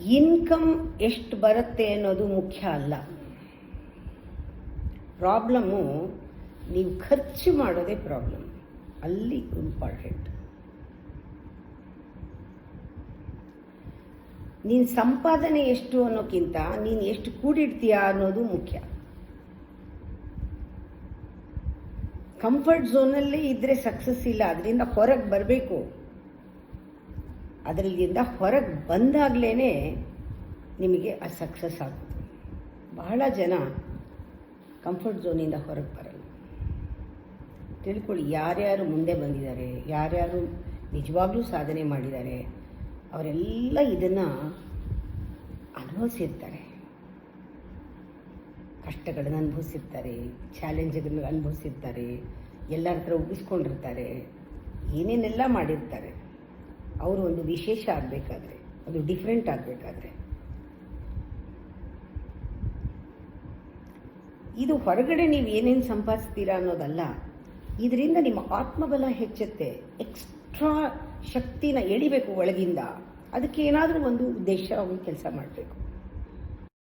Income ಎಷ್ಟು ಬರುತ್ತೆ ಅನ್ನೋದು ಮುಖ್ಯ ಅಲ್ಲ. ಪ್ರಾಬ್ಲಮ್ಮು ನೀವು ಖರ್ಚು ಮಾಡೋದೇ ಪ್ರಾಬ್ಲಮ್, ಅಲ್ಲಿ ಇಂಪಾರ್ಟೆಂಟ್. ನೀನು ಸಂಪಾದನೆ ಎಷ್ಟು ಅನ್ನೋಕ್ಕಿಂತ ನೀನು ಎಷ್ಟು ಕೂಡಿಡ್ತೀಯಾ ಅನ್ನೋದು ಮುಖ್ಯ. ಕಂಫರ್ಟ್ ಝೋನಲ್ಲೇ ಇದ್ದರೆ ಸಕ್ಸಸ್ ಇಲ್ಲ, ಅದರಿಂದ ಹೊರಗೆ ಬರಬೇಕು. ಅದರಿಂದ ಹೊರಗೆ ಬಂದಾಗಲೇ ನಿಮಗೆ ಆ ಸಕ್ಸಸ್ ಆಗುತ್ತೆ. ಬಹಳ ಜನ ಕಂಫರ್ಟ್ ಝೋನಿಂದ ಹೊರಗೆ ಬರಲ್ಲ. ತಿಳ್ಕೊಳ್ಳಿ, ಯಾರ್ಯಾರು ಮುಂದೆ ಬಂದಿದ್ದಾರೆ, ಯಾರ್ಯಾರು ನಿಜವಾಗ್ಲೂ ಸಾಧನೆ ಮಾಡಿದ್ದಾರೆ, ಅವರೆಲ್ಲ ಇದನ್ನು ಅನುಭವಿಸಿರ್ತಾರೆ. ಕಷ್ಟಗಳನ್ನು ಅನುಭವಿಸಿರ್ತಾರೆ, ಚಾಲೆಂಜ್ಗಳನ್ನ ಅನುಭವಿಸಿರ್ತಾರೆ, ಎಲ್ಲರ ಹತ್ರ ಉಗಿಸ್ಕೊಂಡಿರ್ತಾರೆ, ಏನೇನೆಲ್ಲ ಮಾಡಿರ್ತಾರೆ. ಅವರು ಒಂದು ವಿಶೇಷ ಆಗಬೇಕಾದ್ರೆ, ಅದು ಡಿಫ್ರೆಂಟ್ ಆಗಬೇಕಾದ್ರೆ, ಇದು ಹೊರಗಡೆ ನೀವು ಏನೇನು ಸಂಪಾದಿಸ್ತೀರಾ ಅನ್ನೋದಲ್ಲ. ಇದರಿಂದ ನಿಮ್ಮ ಆತ್ಮಬಲ ಹೆಚ್ಚುತ್ತೆ. ಎಕ್ಸ್ಟ್ರಾ ಶಕ್ತಿನ ಎಳಿಬೇಕು ಒಳಗಿಂದ. ಅದಕ್ಕೆ ಏನಾದರೂ ಒಂದು ಉದ್ದೇಶ ಕೆಲಸ ಮಾಡಬೇಕು.